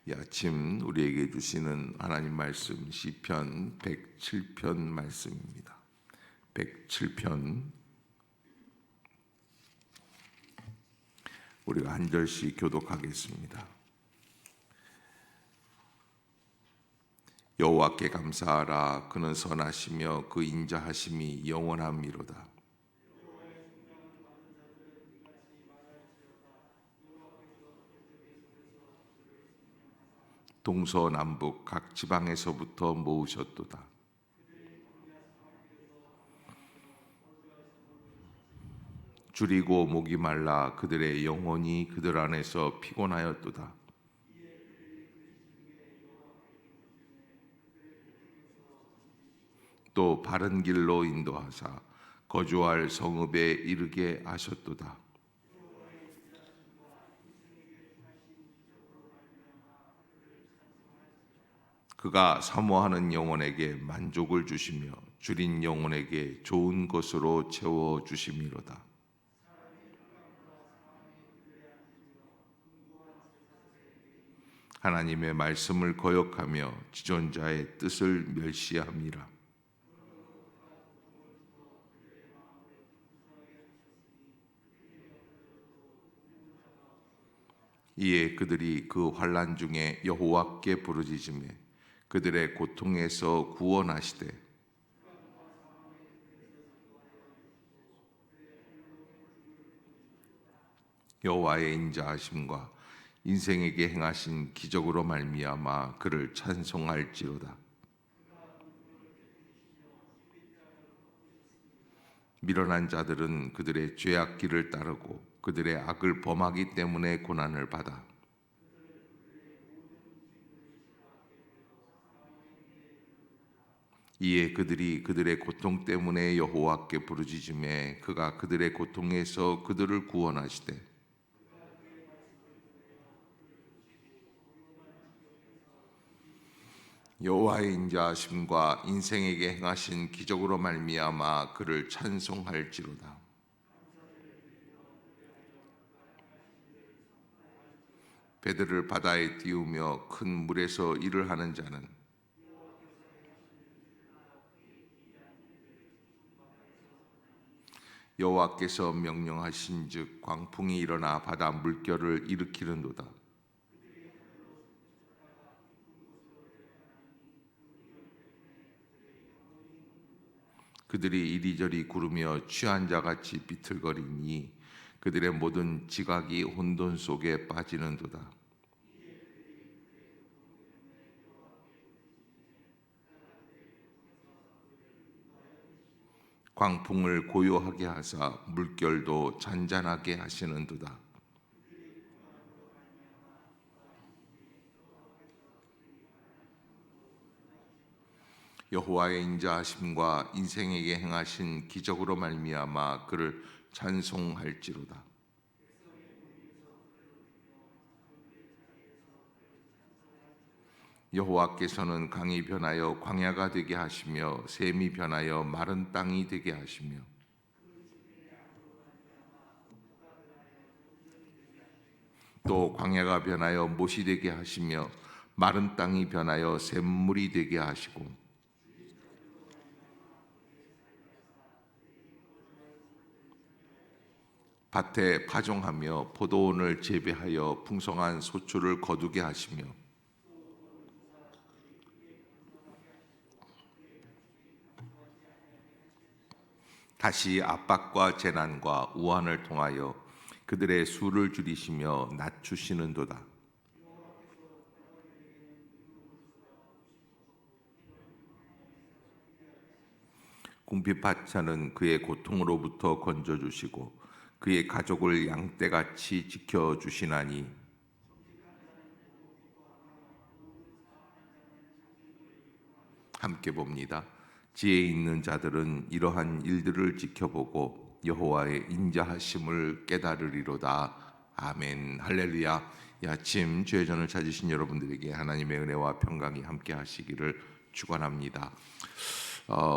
이 아침 우리에게 주시는 하나님 말씀 시편 107편 말씀입니다. 107편 우리가 한 절씩 교독하겠습니다. 여호와께 감사하라. 그는 선하시며 그 인자하심이 영원함이로다. 동서남북 각 지방에서부터 모으셨도다. 줄이고 목이 말라 그들의 영혼이 그들 안에서 피곤하였도다. 또 바른 길로 인도하사 거주할 성읍에 이르게 하셨도다. 그가 사모하는 영혼에게 만족을 주시며 줄인 영혼에게 좋은 것으로 채워 주심이로다. 하나님의 말씀을 거역하며 지존자의 뜻을 멸시함이라. 이에 그들이 그 환난 중에 여호와께 부르짖으며 그들의 고통에서 구원하시되 여호와의 인자하심과 인생에게 행하신 기적으로 말미암아 그를 찬송할지로다. 미련한 자들은 그들의 죄악 길을 따르고 그들의 악을 범하기 때문에 고난을 받아 이에 그들이 그들의 고통 때문에 여호와께 부르짖으며 그가 그들의 고통에서 그들을 구원하시되 여호와의 인자하심과 인생에게 행하신 기적으로 말미암아 그를 찬송할지로다. 배들을 바다에 띄우며 큰 물에서 일을 하는 자는 여호와께서 명령하신즉 광풍이 일어나 바다 물결을 일으키는도다. 그들이 이리저리 구르며 취한 자같이 비틀거리니 그들의 모든 지각이 혼돈 속에 빠지는도다. 광풍을 고요하게 하사 물결도 잔잔하게 하시는도다. 여호와의 인자하심과 인생에게 행하신 기적으로 말미암아 그를 찬송할지로다. 여호와께서는 강이 변하여 광야가 되게 하시며 샘이 변하여 마른 땅이 되게 하시며 또 광야가 변하여 못이 되게 하시며 마른 땅이 변하여 샘물이 되게 하시고 밭에 파종하며 포도원을 재배하여 풍성한 소출을 거두게 하시며 다시 압박과 재난과 우환을 통하여 그들의 수를 줄이시며 낮추시는도다. 궁핍하찮은 그의 고통으로부터 건져주시고 그의 가족을 양떼같이 지켜주시나니 함께 봅니다. 지혜 있는 자들은 이러한 일들을 지켜보고 여호와의 인자하심을 깨달으리로다. 아멘. 할렐루야. 이 아침 주의 전을 찾으신 여러분들에게 하나님의 은혜와 평강이 함께 하시기를 축원합니다.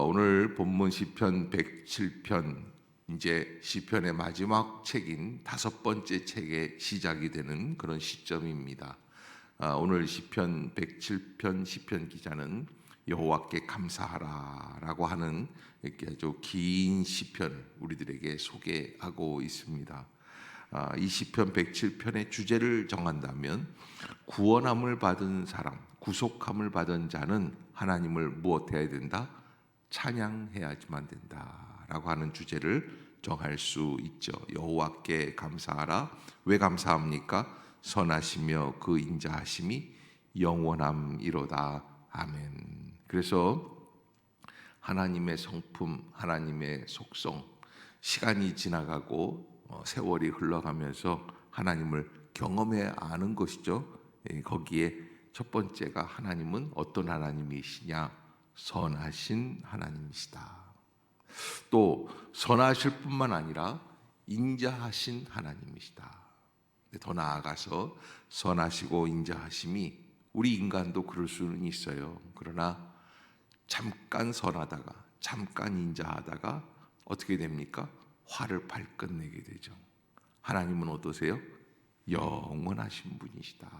오늘 본문 시편 107편 이제 시편의 마지막 책인 5번째 책의 시작이 되는 그런 시점입니다. 오늘 시편 107편 시편 기자는 여호와께 감사하라라고 하는 이렇게 아주 긴 시편 우리들에게 소개하고 있습니다. 이 시편 107편의 주제를 정한다면 구원함을 받은 사람, 구속함을 받은 자는 하나님을 무엇해야 된다? 찬양해야지만 된다라고 하는 주제를 정할 수 있죠. 여호와께 감사하라. 왜 감사합니까? 선하시며 그 인자하심이 영원함이로다. 아멘. 그래서 하나님의 성품, 하나님의 속성, 시간이 지나가고 세월이 흘러가면서 하나님을 경험해 아는 것이죠. 거기에 첫 번째가 하나님은 어떤 하나님이시냐? 선하신 하나님이시다. 또 선하실 뿐만 아니라 인자하신 하나님이시다. 더 나아가서 선하시고 인자하심이 우리 인간도 그럴 수는 있어요. 그러나 잠깐 선하다가 잠깐 인자하다가 어떻게 됩니까? 화를 발끈 내게 되죠. 하나님은 어떠세요? 영원하신 분이시다.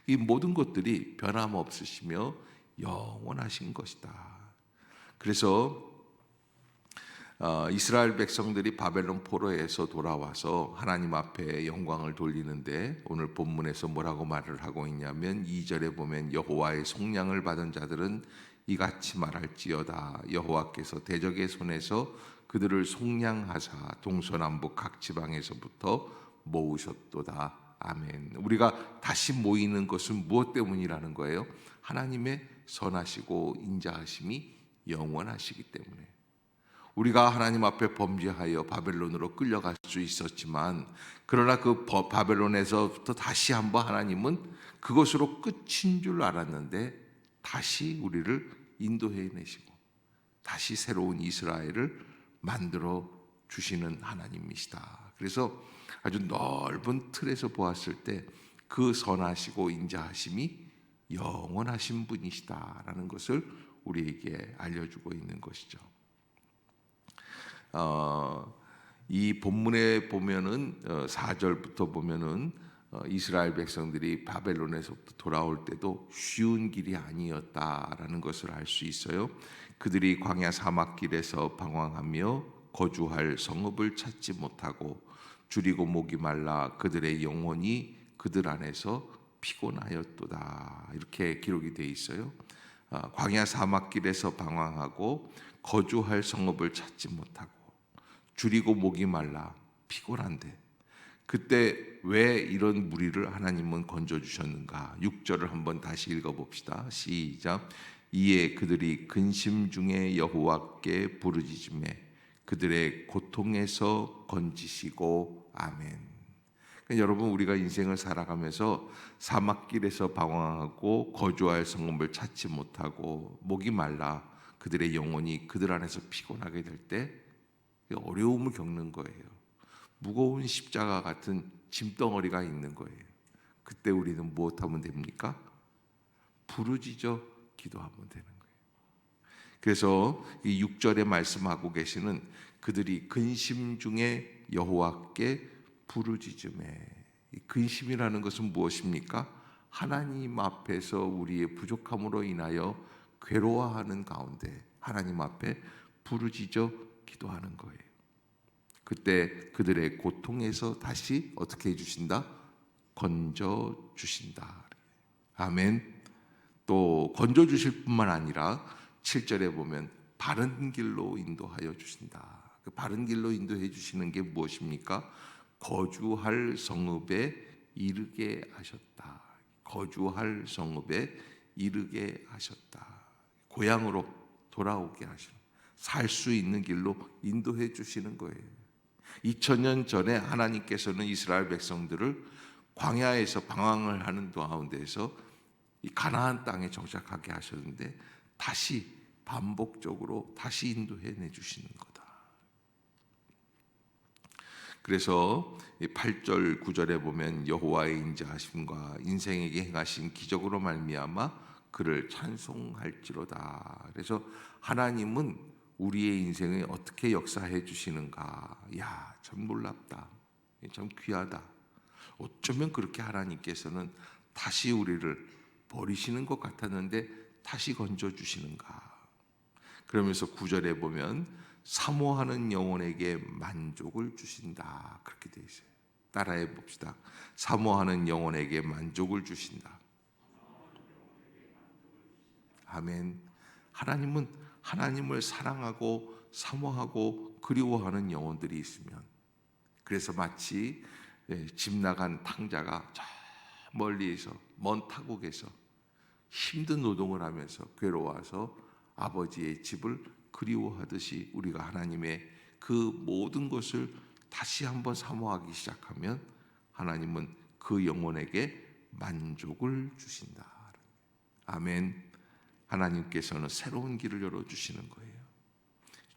이 모든 것들이 변함없으시며 영원하신 것이다. 그래서 이스라엘 백성들이 바벨론 포로에서 돌아와서 하나님 앞에 영광을 돌리는데 오늘 본문에서 뭐라고 말을 하고 있냐면 2절에 보면 여호와의 속량을 받은 자들은 이같이 말할지어다. 여호와께서 대적의 손에서 그들을 속량하사 동서남북 각 지방에서부터 모으셨도다. 아멘. 우리가 다시 모이는 것은 무엇 때문이라는 거예요? 하나님의 선하시고 인자하심이 영원하시기 때문에. 우리가 하나님 앞에 범죄하여 바벨론으로 끌려갈 수 있었지만 그러나 그 바벨론에서부터 다시 한번 하나님은 그것으로 끝인 줄 알았는데 다시 우리를 인도해 내시고 다시 새로운 이스라엘을 만들어 주시는 하나님이시다. 그래서 아주 넓은 틀에서 보았을 때 그 선하시고 인자하심이 영원하신 분이시다라는 것을 우리에게 알려주고 있는 것이죠. 이 본문에 보면은 4절부터 보면은 이스라엘 백성들이 바벨론에서부터 돌아올 때도 쉬운 길이 아니었다라는 것을 알 수 있어요. 그들이 광야 사막길에서 방황하며 거주할 성읍을 찾지 못하고 줄이고 목이 말라 그들의 영혼이 그들 안에서 피곤하였도다. 이렇게 기록이 되어 있어요. 광야 사막길에서 방황하고 거주할 성읍을 찾지 못하고 줄이고 목이 말라 피곤한데 그때 왜 이런 무리를 하나님은 건져주셨는가? 6절을 한번 다시 읽어봅시다. 시작. 이에 그들이 근심 중에 여호와께 부르짖으매 그들의 고통에서 건지시고 아멘. 그러니까 여러분 우리가 인생을 살아가면서 사막길에서 방황하고 거주할 성읍을 찾지 못하고 목이 말라 그들의 영혼이 그들 안에서 피곤하게 될 때 어려움을 겪는 거예요. 무거운 십자가 같은 짐덩어리가 있는 거예요. 그때 우리는 무엇하면 됩니까? 부르짖어 기도하면 되는 거예요. 그래서 이 6절에 말씀하고 계시는 그들이 근심 중에 여호와께 부르짖음에 이 근심이라는 것은 무엇입니까? 하나님 앞에서 우리의 부족함으로 인하여 괴로워하는 가운데 하나님 앞에 부르짖어 기도하는 거예요. 그때 그들의 고통에서 다시 어떻게 해주신다? 건져주신다. 아멘. 또 건져주실 뿐만 아니라 7절에 보면 바른 길로 인도하여 주신다. 그 바른 길로 인도해 주시는 게 무엇입니까? 거주할 성읍에 이르게 하셨다. 거주할 성읍에 이르게 하셨다. 고향으로 돌아오게 하시는, 살 수 있는 길로 인도해 주시는 거예요. 2000년 전에 하나님께서는 이스라엘 백성들을 광야에서 방황을 하는 가운데에서 이 가나안 땅에 정착하게 하셨는데 다시 반복적으로 다시 인도해 내주시는 거다. 그래서 8절 9절에 보면 여호와의 인자하심과 인생에게 행하신 기적으로 말미암아 그를 찬송할지로다. 그래서 하나님은 우리의 인생에 어떻게 역사해 주시는가? 야, 참 놀랍다. 참 귀하다. 어쩌면 그렇게 하나님께서는 다시 우리를 버리시는 것 같았는데 다시 건져주시는가? 그러면서 9절에 보면 사모하는 영혼에게 만족을 주신다, 그렇게 되어 있어요. 따라해 봅시다. 사모하는 영혼에게 만족을 주신다. 아멘. 하나님은 하나님을 사랑하고 사모하고 그리워하는 영혼들이 있으면, 그래서 마치 집 나간 탕자가 저 멀리에서 먼 타국에서 힘든 노동을 하면서 괴로워서 아버지의 집을 그리워하듯이 우리가 하나님의 그 모든 것을 다시 한번 사모하기 시작하면 하나님은 그 영혼에게 만족을 주신다. 아멘. 하나님께서는 새로운 길을 열어주시는 거예요.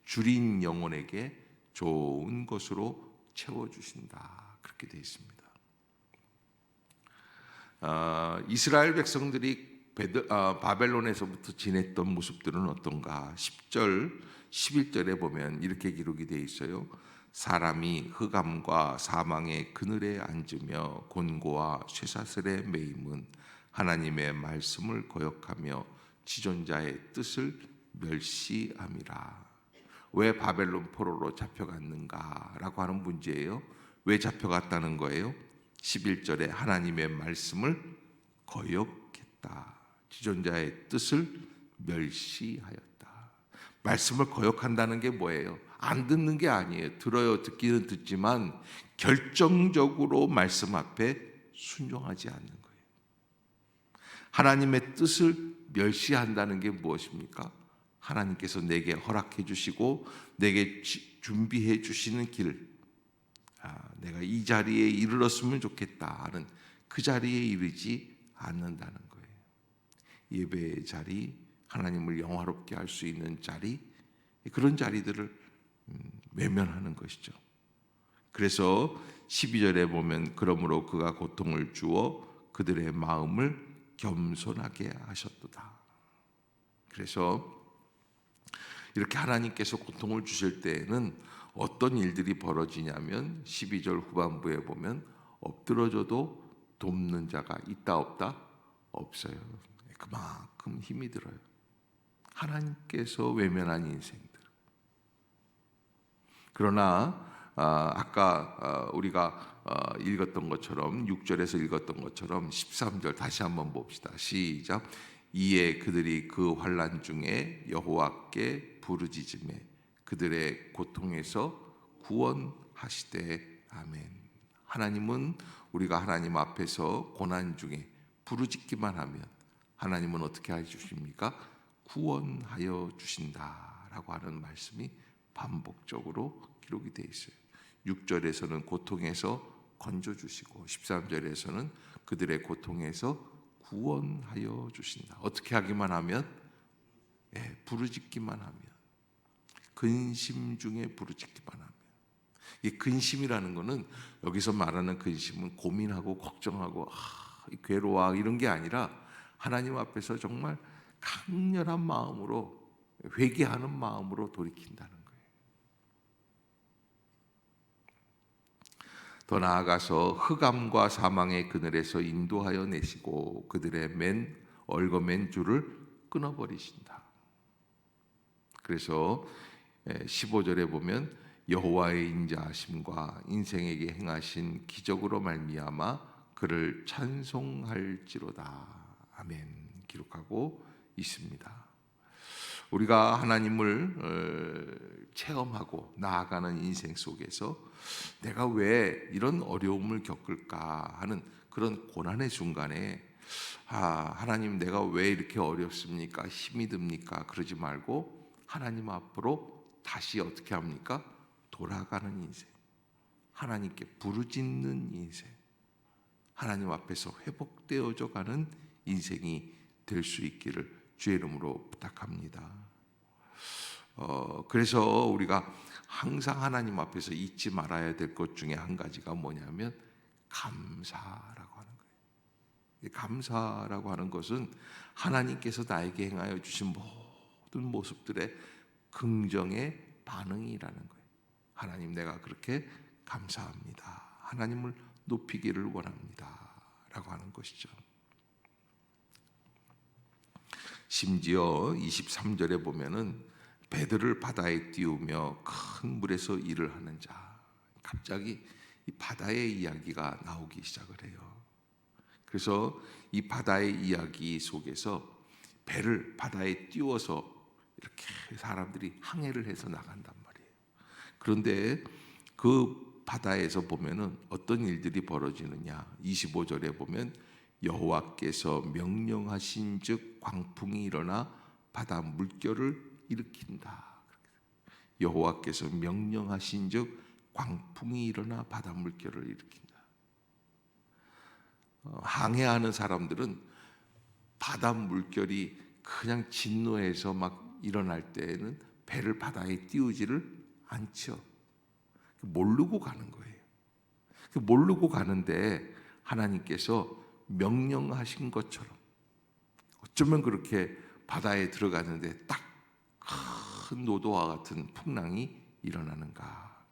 줄인 영혼에게 좋은 것으로 채워주신다, 그렇게 되어 있습니다. 이스라엘 백성들이 바벨론에서부터 지냈던 모습들은 어떤가? 10절, 11절에 보면 이렇게 기록이 되어 있어요. 사람이 흑암과 사망의 그늘에 앉으며 곤고와 쇠사슬에 매임은 하나님의 말씀을 거역하며 지존자의 뜻을 멸시함이라. 왜 바벨론 포로로 잡혀갔는가? 라고 하는 문제예요. 왜 잡혀갔다는 거예요? 11절에 하나님의 말씀을 거역했다. 지존자의 뜻을 멸시하였다. 말씀을 거역한다는 게 뭐예요? 안 듣는 게 아니에요. 들어요. 듣기는 듣지만 결정적으로 말씀 앞에 순종하지 않는 거예요. 하나님의 뜻을 멸시한다는 게 무엇입니까? 하나님께서 내게 허락해 주시고 내게 준비해 주시는 길, 내가 이 자리에 이르렀으면 좋겠다 하는 그 자리에 이르지 않는다는 거예요. 예배의 자리, 하나님을 영화롭게 할 수 있는 자리, 그런 자리들을 외면하는 것이죠. 그래서 12절에 보면 그러므로 그가 고통을 주어 그들의 마음을 겸손하게 하셨도다. 그래서 이렇게 하나님께서 고통을 주실 때에는 어떤 일들이 벌어지냐면 12절 후반부에 보면 엎드러져도 돕는 자가 있다 없다? 없어요. 그만큼 힘이 들어요. 하나님께서 외면한 인생들. 그러나 아까 우리가 읽었던 것처럼 6절에서 읽었던 것처럼 13절 다시 한번 봅시다. 시작. 이에 그들이 그 환난 중에 여호와께 부르짖으매 그들의 고통에서 구원하시되. 아멘. 하나님은 우리가 하나님 앞에서 고난 중에 부르짖기만 하면 하나님은 어떻게 해 주십니까? 구원하여 주신다라고 하는 말씀이 반복적으로 기록이 되어 있어요. 6절에서는 고통에서 건져주시고 13절에서는 그들의 고통에서 구원하여 주신다. 어떻게 하기만 하면? 부르짖기만 하면, 근심 중에 부르짖기만 하면. 이 근심이라는 것은 여기서 말하는 근심은 고민하고 걱정하고 괴로워 이런 게 아니라 하나님 앞에서 정말 강렬한 마음으로 회개하는 마음으로 돌이킨다는 거예요. 더 나아가서 흑암과 사망의 그늘에서 인도하여 내시고 그들의 얽어맨 줄을 끊어버리신다. 그래서 15절에 보면 여호와의 인자하심과 인생에게 행하신 기적으로 말미암아 그를 찬송할지로다. 아멘. 기록하고 있습니다. 우리가 하나님을 체험하고 나아가는 인생 속에서 내가 왜 이런 어려움을 겪을까 하는 그런 고난의 순간에 하나님 내가 왜 이렇게 어렵습니까? 힘이 듭니까? 그러지 말고 하나님 앞으로 다시 어떻게 합니까? 돌아가는 인생, 하나님께 부르짖는 인생, 하나님 앞에서 회복되어져 가는 인생이 될 수 있기를 주의 이름으로 부탁합니다. 그래서 우리가 항상 하나님 앞에서 잊지 말아야 될 것 중에 한 가지가 뭐냐면 감사라고 하는 거예요. 감사라고 하는 것은 하나님께서 나에게 행하여 주신 모든 모습들의 긍정의 반응이라는 거예요. 하나님 내가 그렇게 감사합니다. 하나님을 높이기를 원합니다. 라고 하는 것이죠. 심지어 23절에 보면은 배들을 바다에 띄우며 큰 물에서 일을 하는 자, 갑자기 이 바다의 이야기가 나오기 시작을 해요. 그래서 이 바다의 이야기 속에서 배를 바다에 띄워서 이렇게 사람들이 항해를 해서 나간단 말이에요. 그런데 그 바다에서 보면은 어떤 일들이 벌어지느냐, 25절에 보면 여호와께서 명령하신즉 광풍이 일어나 바다 물결을 일으킨다. 여호와께서 명령하신즉 광풍이 일어나 바다 물결을 일으킨다. 항해하는 사람들은 바다 물결이 그냥 진노해서 막 일어날 때에는 배를 바다에 띄우지를 않죠. 모르고 가는 거예요. 모르고 가는데 하나님께서 명령하신 것처럼 어쩌면 그렇게 바다에 들어가는데 딱 큰 노도와 같은 풍랑이 일어나는가.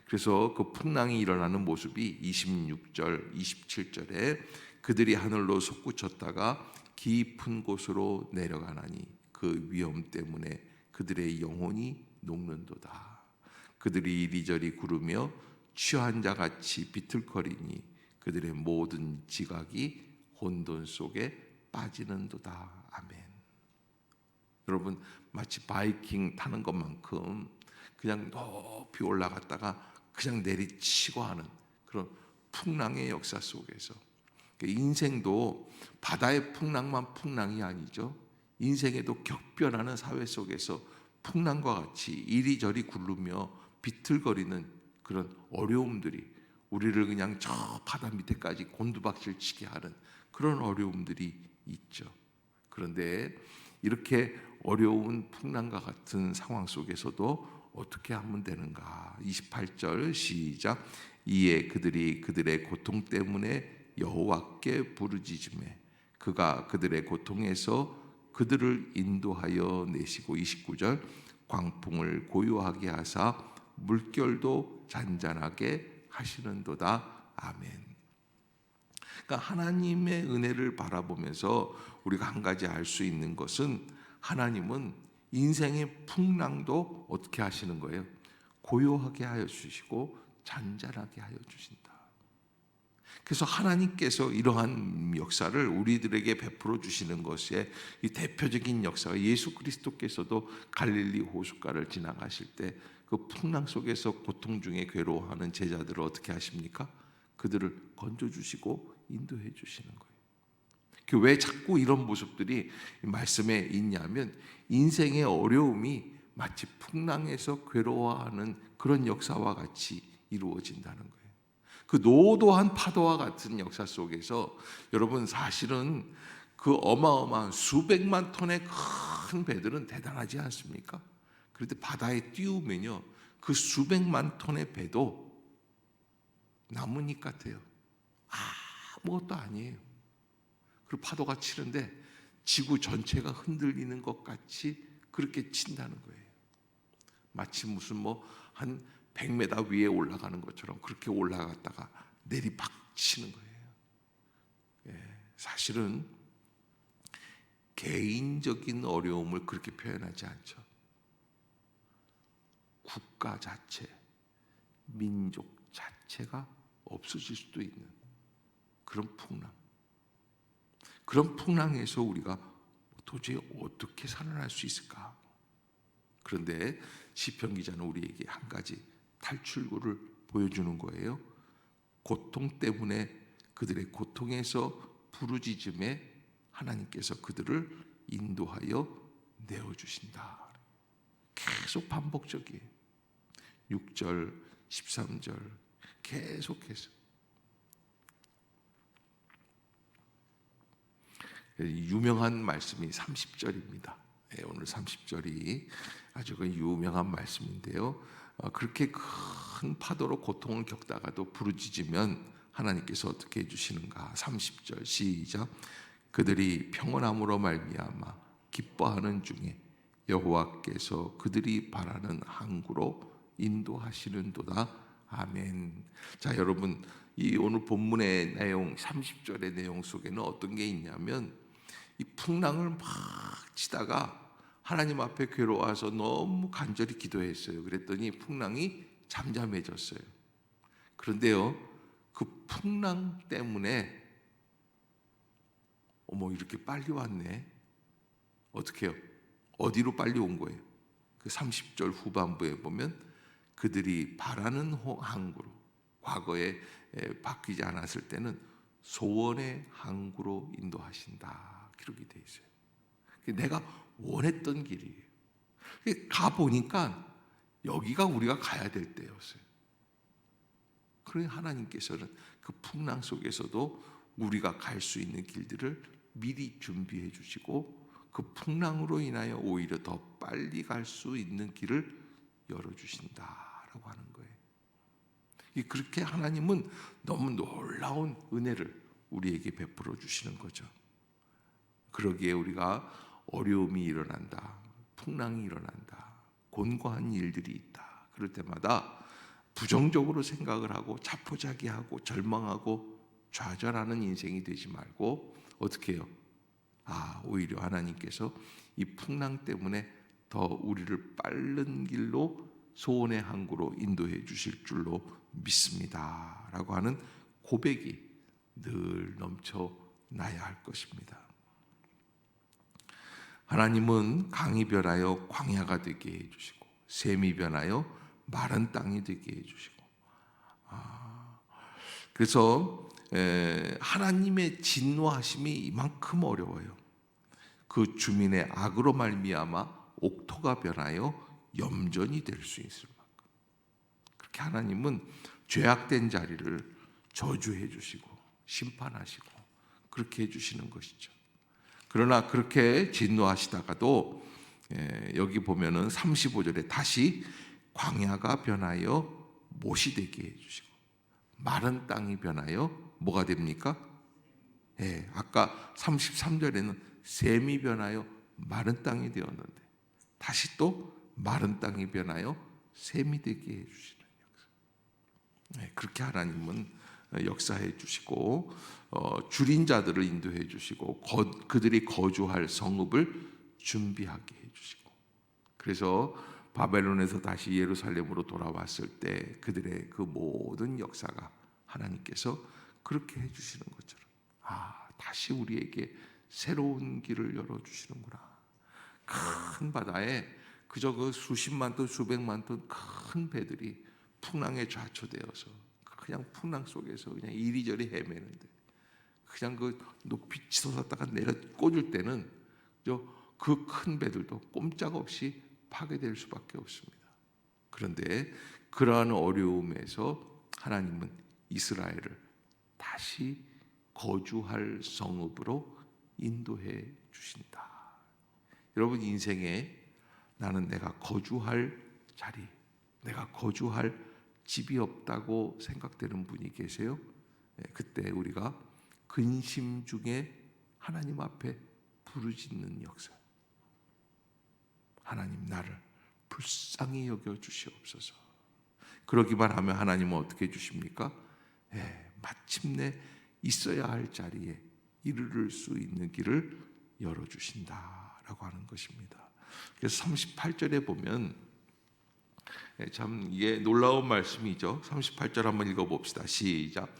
그래서 그 풍랑이 일어나는 모습이 26절, 27절에 그들이 하늘로 솟구쳤다가 깊은 곳으로 내려가나니 그 위험 때문에 그들의 영혼이 녹는도다. 그들이 이리저리 구르며 취한 자같이 비틀거리니 그들의 모든 지각이 혼돈 속에 빠지는도다. 아멘. 여러분, 마치 바이킹 타는 것만큼 그냥 높이 올라갔다가 그냥 내리치고 하는 그런 풍랑의 역사 속에서, 인생도 바다의 풍랑만 풍랑이 아니죠. 인생에도 격변하는 사회 속에서 풍랑과 같이 이리저리 굴르며 비틀거리는 그런 어려움들이 우리를 그냥 저 바다 밑에까지 곤두박질 치게 하는 그런 어려움들이 있죠. 그런데 이렇게 어려운 풍랑과 같은 상황 속에서도 어떻게 하면 되는가? 28절 시작. 이에 그들이 그들의 고통 때문에 여호와께 부르짖으매 그가 그들의 고통에서 그들을 인도하여 내시고, 29절 광풍을 고요하게 하사 물결도 잔잔하게 하시는도다. 아멘. 그러니까 하나님의 은혜를 바라보면서 우리가 한 가지 알 수 있는 것은 하나님은 인생의 풍랑도 어떻게 하시는 거예요? 고요하게 하여 주시고 잔잔하게 하여 주신다. 그래서 하나님께서 이러한 역사를 우리들에게 베풀어 주시는 것의 이 대표적인 역사가 예수 그리스도께서도 갈릴리 호숫가를 지나가실 때 그 풍랑 속에서 고통 중에 괴로워하는 제자들을 어떻게 하십니까? 그들을 건져주시고 인도해 주시는 거예요. 왜 자꾸 이런 모습들이 말씀에 있냐면 인생의 어려움이 마치 풍랑에서 괴로워하는 그런 역사와 같이 이루어진다는 거예요. 그 노도한 파도와 같은 역사 속에서 여러분, 사실은 그 어마어마한 수백만 톤의 큰 배들은 대단하지 않습니까? 그런데 바다에 띄우면요, 그 수백만 톤의 배도 나뭇잎 같아요. 아무것도 아니에요. 그리고 파도가 치는데 지구 전체가 흔들리는 것 같이 그렇게 친다는 거예요. 마치 무슨 한 100m 위에 올라가는 것처럼 그렇게 올라갔다가 내리박치는 거예요. 사실은 개인적인 어려움을 그렇게 표현하지 않죠. 국가 자체, 민족 자체가 없어질 수도 있는 그런 풍랑. 그런 풍랑에서 우리가 도저히 어떻게 살아날 수 있을까? 그런데 시편 기자는 우리에게 한 가지 탈출구를 보여주는 거예요. 고통 때문에 그들의 고통에서 부르짖음에 하나님께서 그들을 인도하여 내어주신다. 계속 반복적이에요. 6절, 13절 계속해서. 유명한 말씀이 30절입니다. 오늘 30절이 아주 유명한 말씀인데요. 그렇게 큰 파도로 고통을 겪다가도 부르짖으면 하나님께서 어떻게 해주시는가? 30절 시작. 그들이 평온함으로 말미암아 기뻐하는 중에 여호와께서 그들이 바라는 항구로 인도하시는도다. 아멘. 자, 여러분, 이 오늘 본문의 내용, 30절의 내용 속에는 어떤 게 있냐면 이 풍랑을 막 치다가 하나님 앞에 괴로워서 너무 간절히 기도했어요. 그랬더니 풍랑이 잠잠해졌어요. 그런데요, 그 풍랑 때문에 어머, 이렇게 빨리 왔네. 어떻게 해요? 어디로 빨리 온 거예요? 그 30절 후반부에 보면 그들이 바라는 항구로, 과거에 바뀌지 않았을 때는 소원의 항구로 인도하신다 기록이 돼 있어요. 내가 원했던 길이에요. 가보니까 여기가 우리가 가야 될 때였어요. 그러니 하나님께서는 그 풍랑 속에서도 우리가 갈 수 있는 길들을 미리 준비해 주시고 그 풍랑으로 인하여 오히려 더 빨리 갈 수 있는 길을 열어주신다라고 하는 거예요. 그렇게 하나님은 너무 놀라운 은혜를 우리에게 베풀어 주시는 거죠. 그러기에 우리가 어려움이 일어난다, 풍랑이 일어난다, 곤고한 일들이 있다, 그럴 때마다 부정적으로 생각을 하고 자포자기하고 절망하고 좌절하는 인생이 되지 말고 어떻게 해요? 오히려 하나님께서 이 풍랑 때문에 더 우리를 빠른 길로 소원의 항구로 인도해 주실 줄로 믿습니다 라고 하는 고백이 늘 넘쳐나야 할 것입니다. 하나님은 강이 변하여 광야가 되게 해주시고 샘이 변하여 마른 땅이 되게 해주시고 그래서 하나님의 진노하심이 이만큼 어려워요. 그 주민의 악으로 말미암아 옥토가 변하여 염전이 될 수 있을 만큼 그렇게 하나님은 죄악된 자리를 저주해 주시고 심판하시고 그렇게 해주시는 것이죠. 그러나 그렇게 진노하시다가도 여기 보면은 35절에 다시 광야가 변하여 못이 되게 해주시고 마른 땅이 변하여 뭐가 됩니까? 아까 33절에는 샘이 변하여 마른 땅이 되었는데 다시 또 마른 땅이 변하여 샘이 되게 해주시는 역사. 그렇게 하나님은 역사해 주시고 줄인 자들을 인도해 주시고 그들이 거주할 성읍을 준비하게 해 주시고 그래서 바벨론에서 다시 예루살렘으로 돌아왔을 때 그들의 그 모든 역사가 하나님께서 그렇게 해 주시는 것처럼 다시 우리에게 새로운 길을 열어 주시는구나. 큰 바다에 그저 그 수십만 톤 수백만 톤 큰 배들이 풍랑에 좌초되어서 그냥 풍랑 속에서 그냥 이리저리 헤매는데 그냥 그 높이 치솟았다가 내려 꽂을 때는 그 큰 배들도 꼼짝없이 파괴될 수밖에 없습니다. 그런데 그러한 어려움에서 하나님은 이스라엘을 다시 거주할 성읍으로 인도해 주신다. 여러분 인생에 나는 내가 거주할 자리, 내가 거주할 집이 없다고 생각되는 분이 계세요? 그때 우리가 근심 중에 하나님 앞에 부르짖는 역사. 하나님 나를 불쌍히 여겨 주시옵소서. 그러기만 하면 하나님은 어떻게 해주십니까? 마침내 있어야 할 자리에 이르를 수 있는 길을 열어주신다라고 하는 것입니다. 그래서 38절에 보면 참 이게 놀라운 말씀이죠. 38절 한번 읽어봅시다. 시작.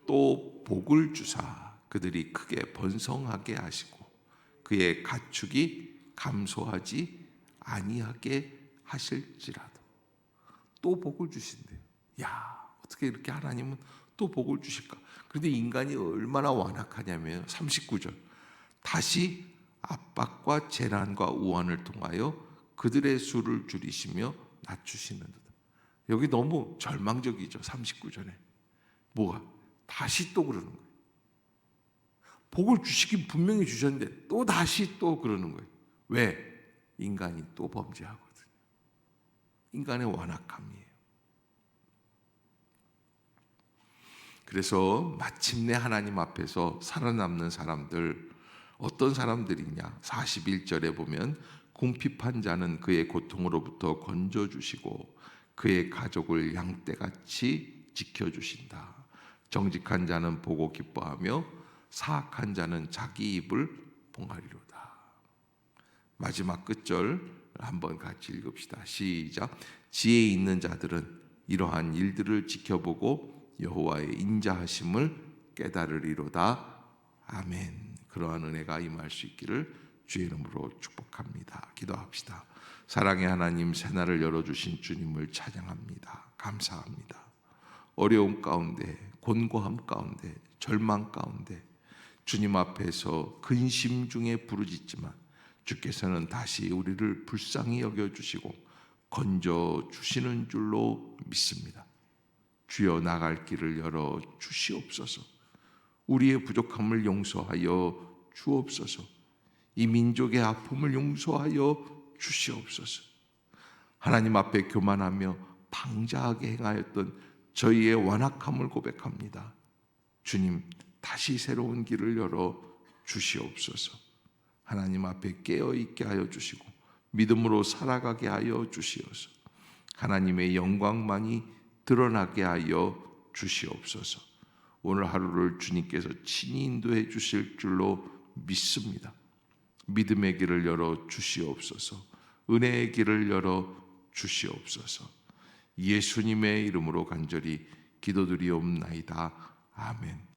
또 복을 주사 그들이 크게 번성하게 하시고 그의 가축이 감소하지 아니하게 하실지라도 또 복을 주신대요. 어떻게 이렇게 하나님은 또 복을 주실까? 그런데 인간이 얼마나 완악하냐면 39절 다시 압박과 재난과 우환을 통하여 그들의 수를 줄이시며 낮추시는 듯. 여기 너무 절망적이죠. 39절에 뭐가 다시 또 그러는 거예요. 복을 주시긴 분명히 주셨는데 또 다시 또 그러는 거예요. 왜? 인간이 또 범죄하거든요. 인간의 완악함이에요. 그래서 마침내 하나님 앞에서 살아남는 사람들 어떤 사람들이냐? 41절에 보면 궁핍한 자는 그의 고통으로부터 건져주시고 그의 가족을 양떼같이 지켜주신다. 정직한 자는 보고 기뻐하며 사악한 자는 자기 입을 봉하리로다. 마지막 끝절 한번 같이 읽읍시다. 시작. 지혜 있는 자들은 이러한 일들을 지켜보고 여호와의 인자하심을 깨달으리로다. 아멘. 그러한 은혜가 임할 수 있기를 주의 이름으로 축복합니다. 기도합시다. 사랑의 하나님, 새날을 열어주신 주님을 찬양합니다. 감사합니다. 어려움 가운데, 곤고함 가운데, 절망 가운데 주님 앞에서 근심 중에 부르짖지만 주께서는 다시 우리를 불쌍히 여겨주시고 건져주시는 줄로 믿습니다. 주여, 나갈 길을 열어 주시옵소서. 우리의 부족함을 용서하여 주옵소서. 이 민족의 아픔을 용서하여 주시옵소서. 하나님 앞에 교만하며 방자하게 행하였던 저희의 완악함을 고백합니다. 주님, 다시 새로운 길을 열어 주시옵소서. 하나님 앞에 깨어있게 하여 주시고 믿음으로 살아가게 하여 주시옵소서. 하나님의 영광만이 드러나게 하여 주시옵소서. 오늘 하루를 주님께서 친히 인도해 주실 줄로 믿습니다. 믿음의 길을 열어 주시옵소서. 은혜의 길을 열어 주시옵소서. 예수님의 이름으로 간절히 기도드리옵나이다. 아멘.